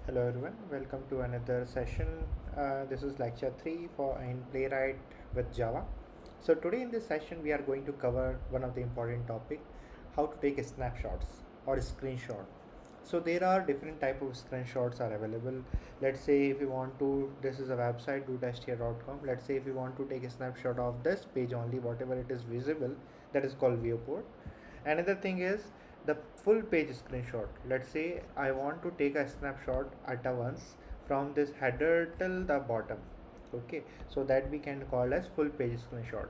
Hello everyone, welcome to another session. This is lecture 3 for in Playwright with Java. So today in this session we are going to cover one of the important topic, how to take snapshots or screenshot. So there are different type of screenshots are available. Let's say if you want to, this is a website do-here.com. Let's say if you want to take a snapshot of this page only, whatever it is visible, that is called viewport. Another thing is the full page screenshot. Let's say I want to take a snapshot at a once from this header till the bottom. Okay, so that we can call as full page screenshot.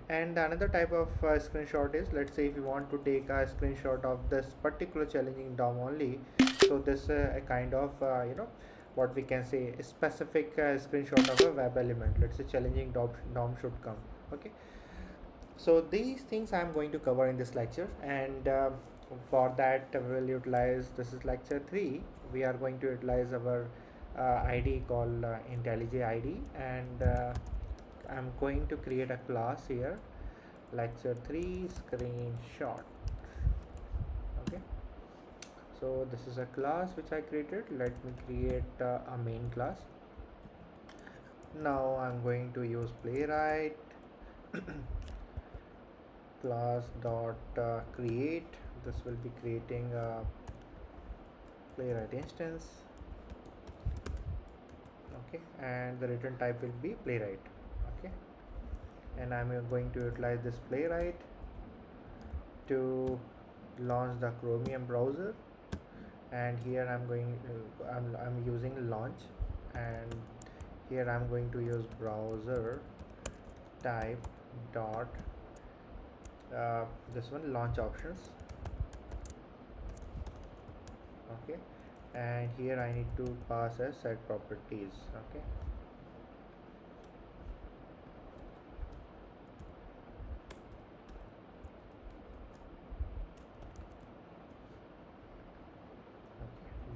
And another type of screenshot is, let's say if you want to take a screenshot of this particular challenging DOM only, so this a kind of what we can say a specific screenshot of a web element. Let's say challenging DOM should come. Okay, so these things I'm going to cover in this lecture, and for that we'll utilize, this is lecture 3, we are going to utilize our id called IntelliJ id, and I'm going to create a class here, lecture 3 screenshot. Okay, so this is a class which I created. Let me create a main class. Now I'm going to use Playwright class dot create. This will be creating a Playwright instance. Okay, and the return type will be Playwright. Okay, and I'm going to utilize this Playwright to launch the Chromium browser, and here I'm using launch, and here I'm going to use browser type dot this one launch options. Okay, and here I need to pass as set properties. Okay,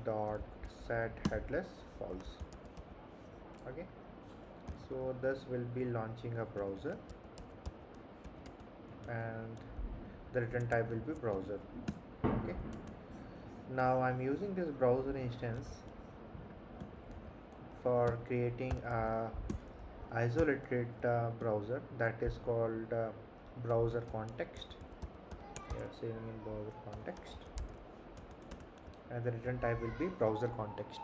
dot set headless false. Okay, so this will be launching a browser, and the return type will be browser. Okay, now I'm using this browser instance for creating a isolated browser that is called browser context. We are saving in browser context, and the return type will be browser context.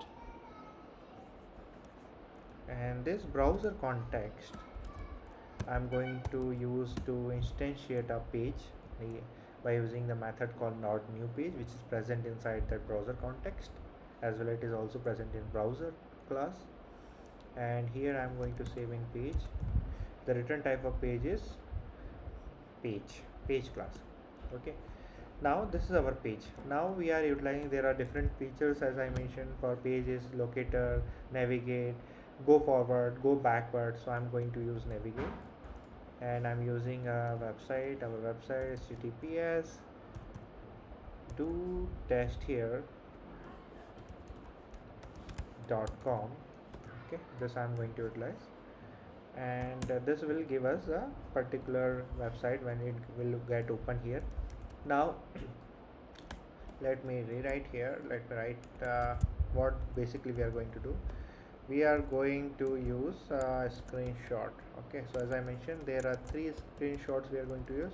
And this browser context I'm going to use to instantiate a page by using the method called newPage, which is present inside that browser context, as well it is also present in browser class. And here I'm going to save in page. The return type of page is page class. Okay, now this is our page. Now we are utilizing, there are different features as I mentioned for pages: locator, navigate, go forward, go backward. So I'm going to use navigate, and I'm using a website. Our website is https do test here.com. Okay, this I'm going to utilize, and this will give us a particular website when it will get open here. Now let me rewrite here. Let me write what basically we are going to do. We are going to use a screenshot. Okay, so as I mentioned, there are 3 screenshots we are going to use.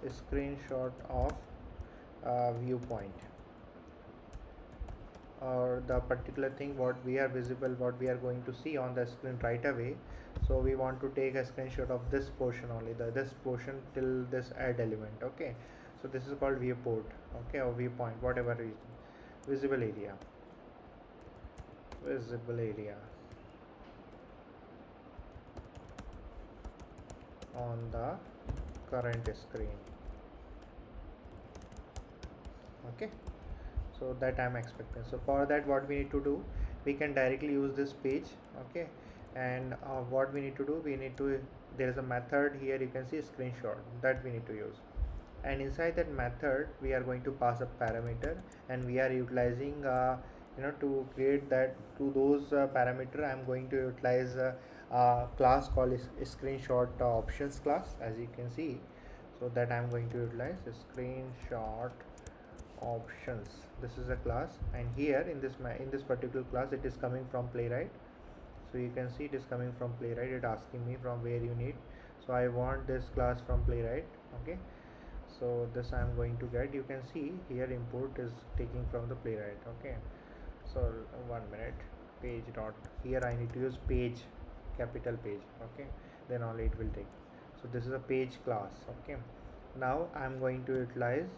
A screenshot of viewpoint, or the particular thing what we are visible, what we are going to see on the screen right away. So we want to take a screenshot of this portion only, this portion till this add element. Okay, so this is called viewport. Okay, or viewpoint, whatever is visible area, on the current screen. Okay, so that I'm expecting. So for that, what we need to do, we can directly use this page. Okay, and what we need to do, we need to, there is a method here, you can see screenshot, that we need to use. And inside that method we are going to pass a parameter, and we are utilizing to create that, to those parameter I'm going to utilize a class called ScreenshotOptions class, as you can see. So that I'm going to utilize a screenshot options. This is a class, and here in this particular class it is coming from Playwright. So you can see it is coming from Playwright. It asking me from where you need, so I want this class from Playwright. Okay, so this I am going to get. You can see here import is taking from the Playwright. Okay, so 1 minute. Page dot, here I need to use page, capital page. Okay, then only it will take. So this is a page class. Okay, now I am going to utilize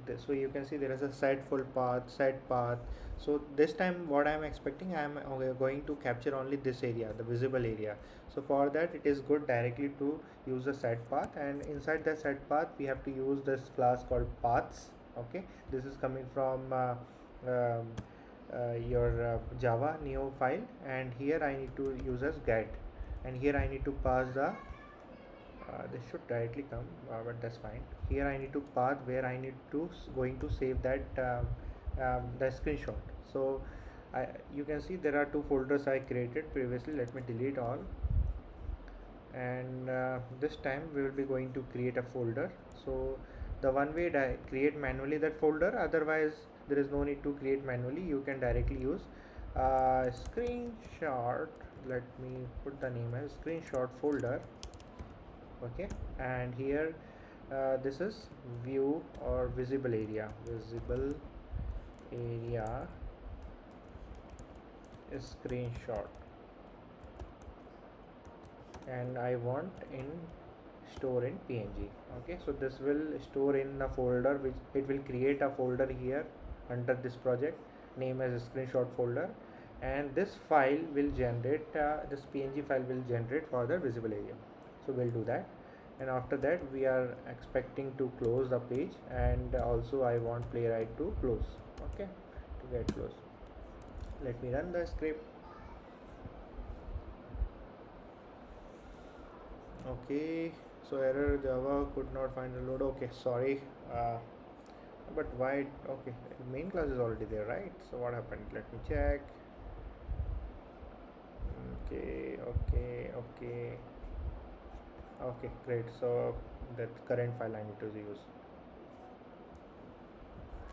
this. So you can see there is a set full path, set path. So this time what I am expecting, I am going to capture only this area, the visible area. So for that it is good directly to use the set path, and inside the set path we have to use this class called paths. Okay, this is coming from um, your Java Neo file, and here I need to use as get, and here I need to pass the this should directly come, but that's fine. Here I need to path where I need to going to save that the screenshot. So you can see there are two folders I created previously. Let me delete all, and this time we will be going to create a folder. So the one way create manually that folder, otherwise there is no need to create manually. You can directly use screenshot. Let me put the name as screenshot folder. Okay, and here this is view or visible area is screenshot, and I want in store in PNG. Okay, so this will store in a folder, which it will create a folder here under this project name as a screenshot folder, and this file will generate this PNG file will generate for the visible area. So we'll do that, and after that we are expecting to close the page, and also I want Playwright to close. Okay, to get close, let me run the script. Okay, so error, Java could not find the load. Okay, sorry, but why? Okay, main class is already there, right? So what happened? Let me check. Okay, great. So that current file I need to use,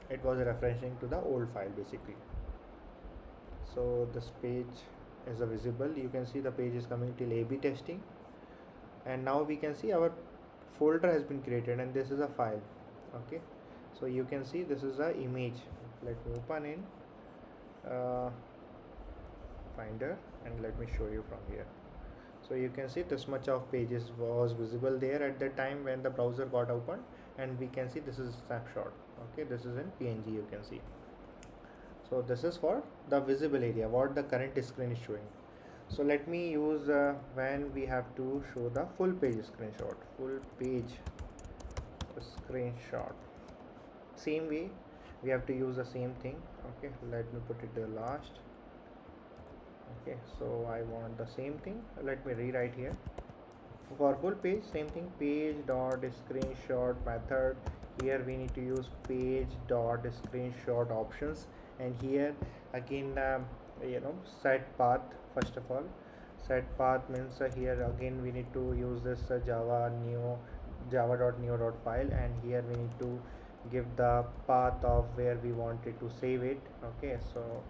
it was referencing to the old file basically. So this page is a visible, you can see the page is coming till A/B testing, and now we can see our folder has been created, and this is a file. Okay, so you can see this is a image. Let me open in Finder, and let me show you from here. So you can see this much of pages was visible there at the time when the browser got opened, and we can see this is snapshot. Okay, this is in PNG, you can see. So this is for the visible area, what the current screen is showing. So let me use when we have to show the full page screenshot, full page screenshot. Same way we have to use the same thing. Okay, let me put it there last. Okay, so I want the same thing. Let me rewrite here. For full page, same thing, page dot screenshot method. Here we need to use page dot screenshot options, and here again set path. First of all, set path means here again we need to use this java.neo file, and here we need to give the path of where we wanted to save it. Okay, so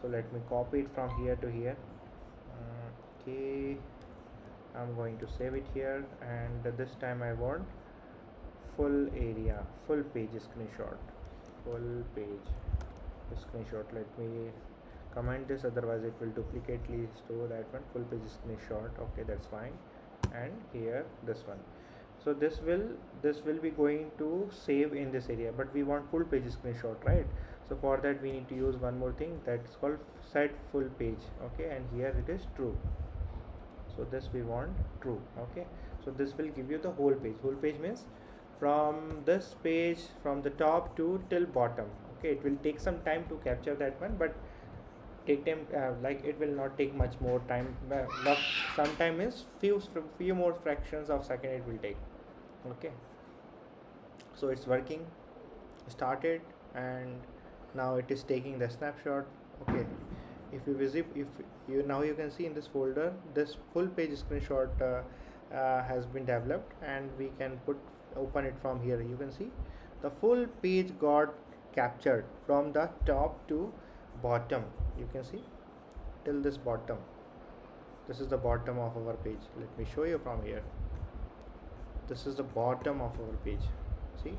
let me copy it from here to here. Okay, I'm going to save it here, and this time I want full page screenshot. Let me comment this, otherwise it will duplicately store that one. Full page screenshot. Okay, that's fine. And here this one. So this will be going to save in this area, but we want full page screenshot, right? So for that we need to use one more thing, that's called set full page. Okay, and here it is true. So this we want true. Okay, so this will give you the whole page means from this page, from the top to till bottom. Okay, it will take some time to capture that one, but take time, like it will not take much more time. Sometime is few more fractions of second it will take. Okay, so it's working, started, and now it is taking the snapshot. Okay, if you visit, now you can see in this folder this full page screenshot has been developed, and we can open it from here. You can see the full page got captured from the top to bottom. You can see till this bottom. This is the bottom of our page. Let me show you from here. This is the bottom of our page. See?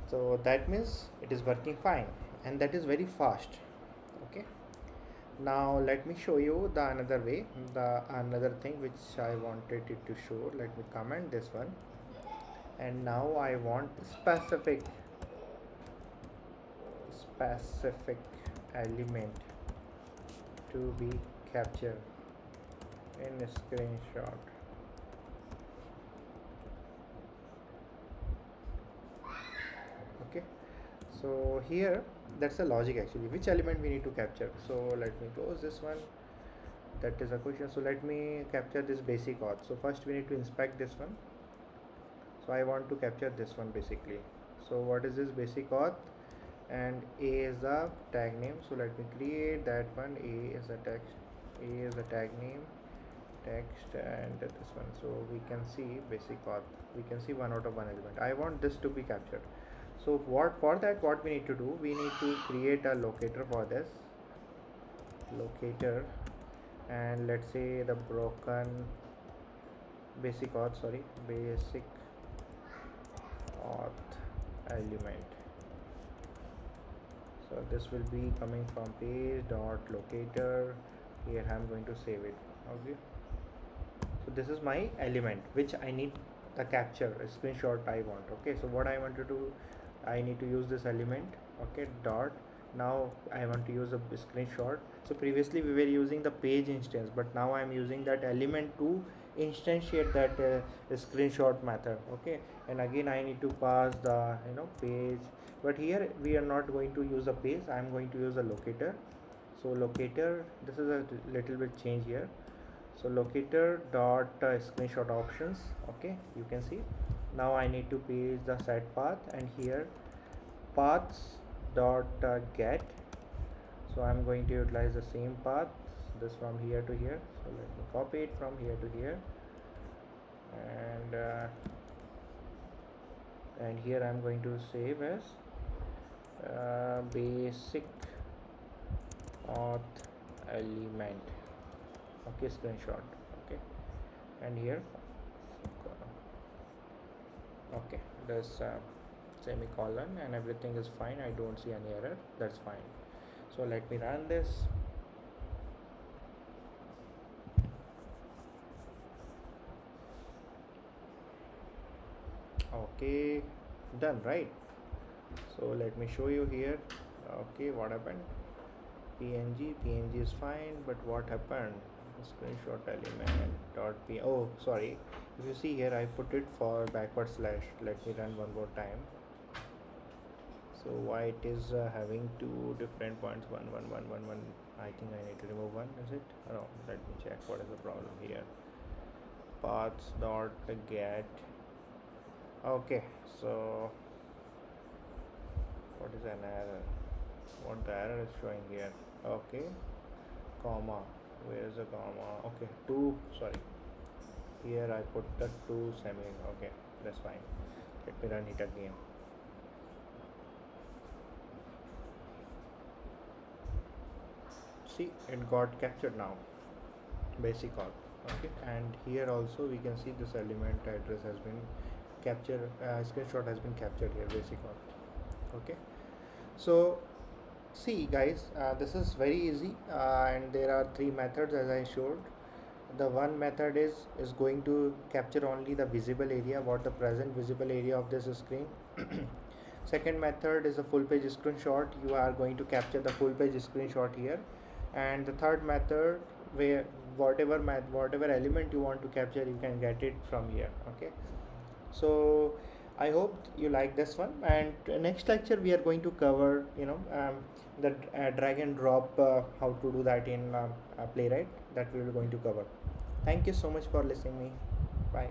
So that means it is working fine, and that is very fast. Okay. Now let me show you the another way, the another thing which I wanted it to show. Let me comment this one, and now I want specific element to be captured in a screenshot. Okay, so here that's the logic actually, which element we need to capture. So let me close this one. That is a question. So let me capture this basic auth. So first we need to inspect this one. So I want to capture this one basically. So what is this basic auth? And A is the tag name. So let me create that one. A is the text, A is the tag name, text, and this one. So we can see basic auth, we can see 1 out of 1 element. I want this to be captured. So what we need to do, we need to create a locator for this locator, and let's say the basic auth element. So this will be coming from page dot locator. Here I'm going to save it. Okay, so this is my element which I need the capture a screenshot I want. Okay, so what I want to do, I need to use this element. Okay, dot, now I want to use a screenshot. So previously we were using the page instance, but now I'm using that element to instantiate that screenshot method. Okay, and again I need to pass the page, but here we are not going to use a page, I'm going to use a locator. So locator, this is a little bit change here. So locator dot screenshot options. Okay, you can see now I need to paste the set path, and here paths dot get. So I'm going to utilize the same path, this from here to here. So let me copy it from here to here, and here I'm going to save as basic auth element. Okay, screenshot. Okay, and here okay, there's semicolon and everything is fine, I don't see any error, that's fine. So let me run this. Okay, done, right? So let me show you here. Okay, what happened? PNG is fine, but what happened? Screenshot element dot p. Oh, sorry. If you see here, I put it for backward slash. Let me run one more time. So why it is having two different points? One. I think I need to remove one. Is it? No. Let me check. What is the problem here? Paths dot get. Okay. So what is an error? What the error is showing here? Okay, comma, where is the comma? Okay, 2, sorry, here I put the 2 semi. Okay, that's fine. Let me run it again. See, it got captured now, basic auth. Okay, and here also we can see this element address has been captured, screenshot has been captured here, basic auth. Okay, so see guys, this is very easy, and there are 3 methods as I showed. The one method is going to capture only the visible area, what the present visible area of this screen. Second method is a full page screenshot, you are going to capture the full page screenshot here. And the third method, where whatever element you want to capture, you can get it from here. Okay, so I hope you like this one, and next lecture we are going to cover the drag and drop, how to do that in Playwright, that we will going to cover. Thank you so much for listening me. Bye.